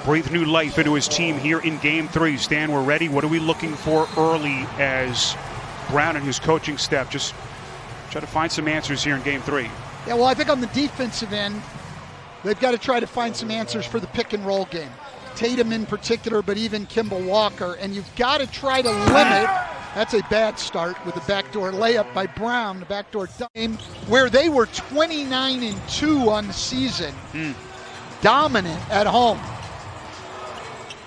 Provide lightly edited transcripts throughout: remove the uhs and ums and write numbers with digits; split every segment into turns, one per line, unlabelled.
breathe new life into his team here in Game 3. Stan, we're ready. What are we looking for early as Brown and his coaching staff just try to find some answers here in Game 3?
Yeah, well, I think on the defensive end, they've got to try to find some answers for the pick and roll game. Tatum in particular, but even Kemba Walker. And you've got to try to limit. That's a bad start with a backdoor layup by Brown, the backdoor game, where they were 29-2 on the season. Dominant at home.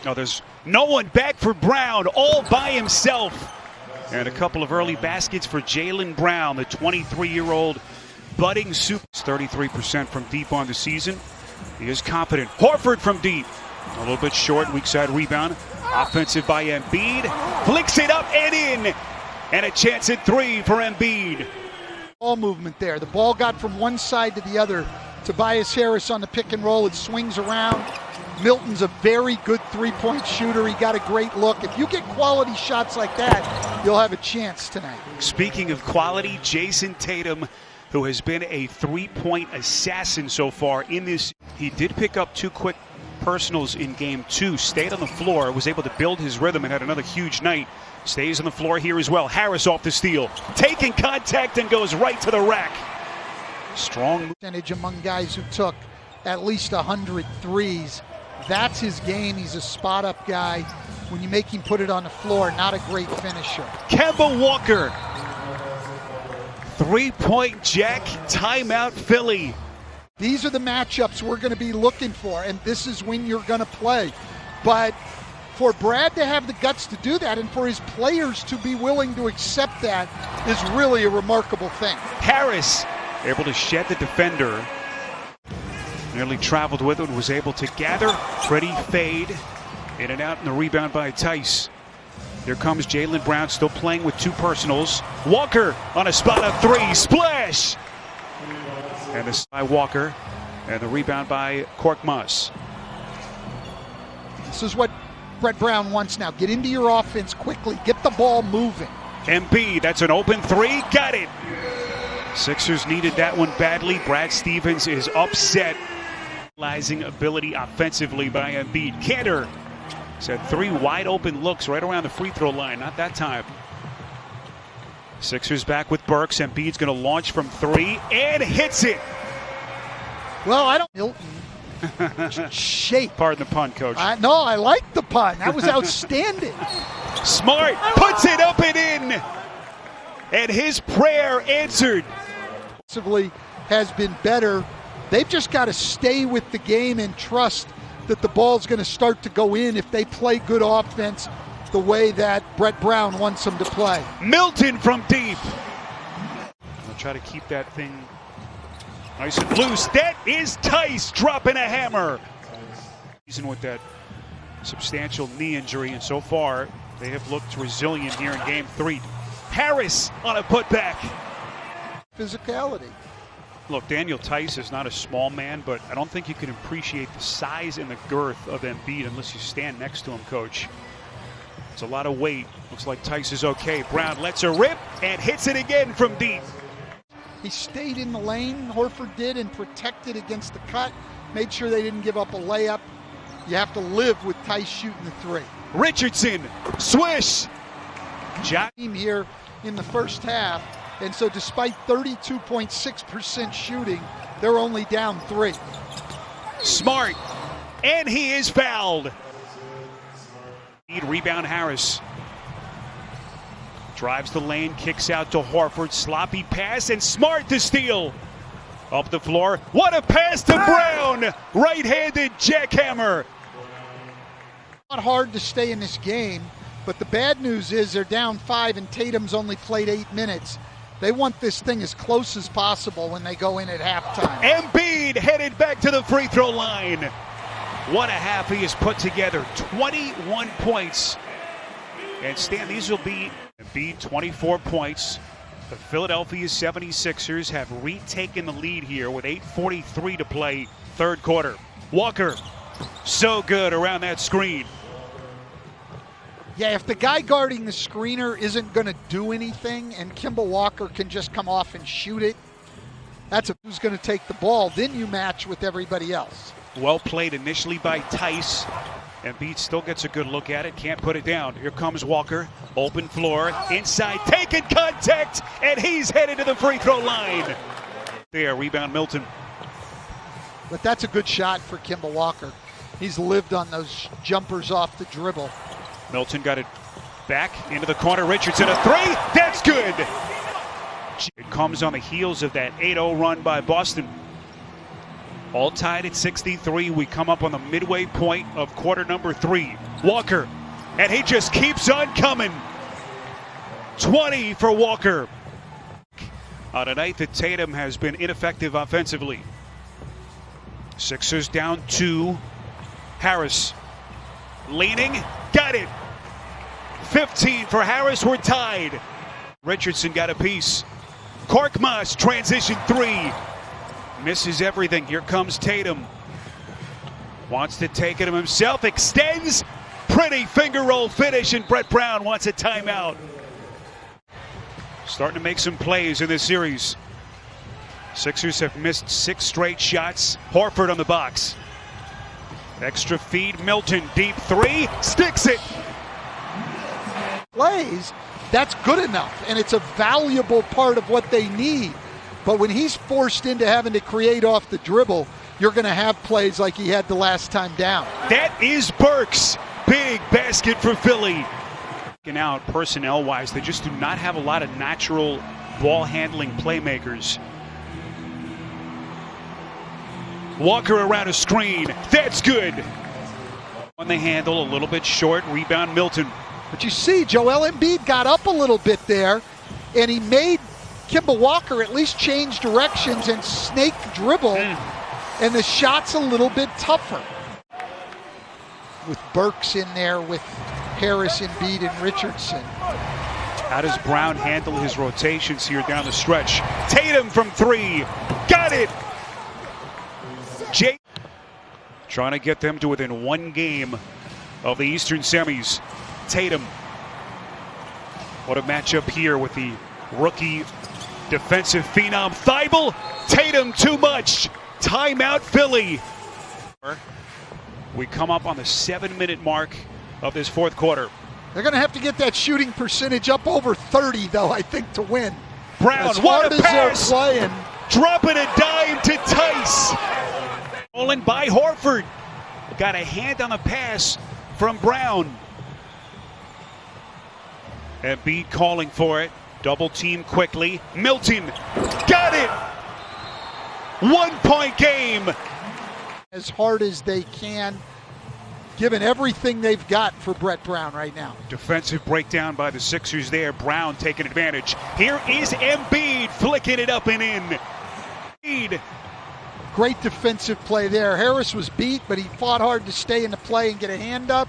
Oh, there's no one back for Brown, all by himself. And a couple of early baskets for Jaylen Brown, the 23-year-old budding super. 33% from deep on the season. He is confident. Horford from deep. A little bit short, weak side rebound. Offensive by Embiid. Flicks it up and in. And a chance at 3 for Embiid.
Ball movement there. The ball got from one side to the other. Tobias Harris on the pick and roll. It swings around. Milton's a very good three-point shooter. He got a great look. If you get quality shots like that, you'll have a chance tonight.
Speaking of quality, Jason Tatum, who has been a three-point assassin so far in this. He did pick up 2 quick personals in Game 2, stayed on the floor, was able to build his rhythm and had another huge night. Stays on the floor here as well. Harris off the steal, taking contact and goes right to the rack. Strong
percentage among guys who took at least 100 threes. That's his game. He's a spot-up guy. When you make him put it on the floor, not a great finisher.
Kemba Walker. 3-point jack, timeout Philly.
These are the matchups we're going to be looking for, and this is when you're going to play. But for Brad to have the guts to do that and for his players to be willing to accept that is really a remarkable thing.
Harris able to shed the defender. Nearly traveled with it and was able to gather. Pretty fade. In and out in the rebound by Tice. Here comes Jaylen Brown, still playing with 2 personals. Walker on a spot-up 3. Splash! And this by Walker. And the rebound by Korkmaz.
This is what Brett Brown wants now. Get into your offense quickly. Get the ball moving.
Embiid, that's an open 3. Got it! Sixers needed that one badly. Brad Stevens is upset. Realizing ability offensively by Embiid. Cantor had 3 wide open looks right around the free throw line. Not that time. Sixers back with Burks. Embiid's going to launch from 3 and hits it.
Well, I don't. Milton. Shape.
Pardon the pun, Coach.
No, I like the pun. That was outstanding.
Smart puts it up and in. And his prayer answered.
Has been better. They've just got to stay with the game and trust that the ball's going to start to go in if they play good offense the way that Brett Brown wants them to play.
Milton from deep. They'll try to keep that thing nice and loose. That is Tice dropping a hammer. Season with that substantial knee injury, and so far they have looked resilient here in Game 3. Harris on a putback.
Physicality.
Look, Daniel Tice is not a small man, but I don't think you can appreciate the size and the girth of Embiid unless you stand next to him, Coach. It's a lot of weight. Looks like Tice is okay. Brown lets her rip and hits it again from deep.
He stayed in the lane, Horford did, and protected against the cut. Made sure they didn't give up a layup. You have to live with Tice shooting the 3.
Richardson, swish.
Team here in the first half. And so despite 32.6% shooting, they're only down 3.
Smart, and he is fouled. Rebound Harris. Drives the lane, kicks out to Horford. Sloppy pass, and Smart to steal. Up the floor. What a pass to Brown! Right-handed jackhammer.
Not hard to stay in this game, but the bad news is they're down 5 and Tatum's only played 8 minutes. They want this thing as close as possible when they go in at halftime.
Embiid headed back to the free throw line. What a half he has put together. 21 points. And Stan, these will be Embiid 24 points. The Philadelphia 76ers have retaken the lead here with 8:43 to play, 3rd quarter. Walker, so good around that screen.
Yeah, if the guy guarding the screener isn't going to do anything and Kemba Walker can just come off and shoot it, that's who's going to take the ball. Then you match with everybody else.
Well played initially by Tice. Embiid still gets a good look at it, can't put it down. Here comes Walker, open floor, inside, taking contact, and he's headed to the free throw line. There, rebound Milton.
But that's a good shot for Kemba Walker. He's lived on those jumpers off the dribble.
Milton got it back into the corner. Richardson, a three, that's good. It comes on the heels of that 8-0 run by Boston. All tied at 63. We come up on the midway point of quarter number 3. Walker, and he just keeps on coming. 20 for Walker. On a night that Tatum has been ineffective offensively. Sixers down 2. Harris leaning, got it. 15 for Harris, we're tied. Richardson got a piece. Korkmaz, transition 3. Misses everything. Here comes Tatum. Wants to take it himself. Extends. Pretty finger roll finish, and Brett Brown wants a timeout. Starting to make some plays in this series. Sixers have missed 6 straight shots. Horford on the box. Extra feed. Milton, deep 3. Sticks it.
Plays, that's good enough, and it's a valuable part of what they need. But when he's forced into having to create off the dribble, you're going to have plays like he had the last time down.
That is Burks. Big basket for Philly. And out personnel-wise, they just do not have a lot of natural ball-handling playmakers. Walker around a screen. That's good. On the handle, a little bit short. Rebound Milton.
But you see, Joel Embiid got up a little bit there, and he made Kemba Walker at least change directions and snake dribble, and the shot's a little bit tougher. With Burks in there, with Harris, Embiid, and Richardson.
How does Brown handle his rotations here down the stretch? Tatum from 3. Got it! Jay trying to get them to within 1 game of the Eastern semis. Tatum. What a matchup here with the rookie defensive phenom Thibault. Tatum too much. Timeout Philly. We come up on the 7-minute mark of this 4th quarter.
They're going to have to get that shooting percentage up over 30, though, I think, to win.
Brown, what a pass!
Playing.
Dropping a dime to Tice. Stolen by Horford. Got a hand on the pass from Brown. Embiid calling for it. Double team quickly. Milton got it. 1-point game.
As hard as they can, given everything they've got for Brett Brown right now.
Defensive breakdown by the Sixers there. Brown taking advantage. Here is Embiid flicking it up and in. Embiid.
Great defensive play there. Harris was beat, but he fought hard to stay in the play and get a hand up.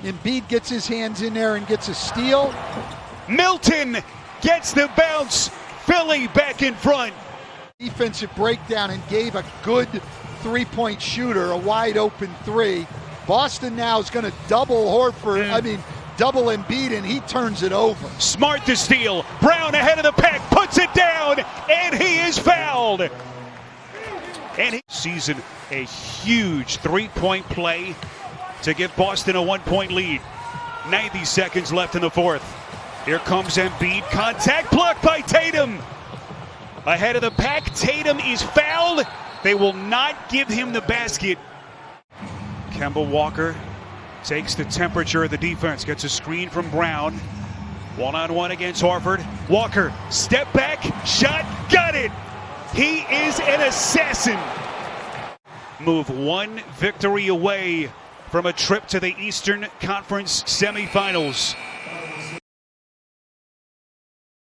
Embiid gets his hands in there and gets a steal.
Milton gets the bounce. Philly back in front.
Defensive breakdown and gave a good three-point shooter a wide open 3. Boston now is going to double Horford, double Embiid, and he turns it over.
Smart to steal. Brown ahead of the pack, puts it down, and he is fouled. And he season a huge 3-point play to give Boston a 1-point lead. 90 seconds left in the 4th. Here comes Embiid. Contact blocked by Tatum. Ahead of the pack, Tatum is fouled. They will not give him the basket. Kemba Walker takes the temperature of the defense. Gets a screen from Brown. 1-on-1 against Horford. Walker, step back, shot, got it. He is an assassin. Move 1 victory away from a trip to the Eastern Conference semifinals.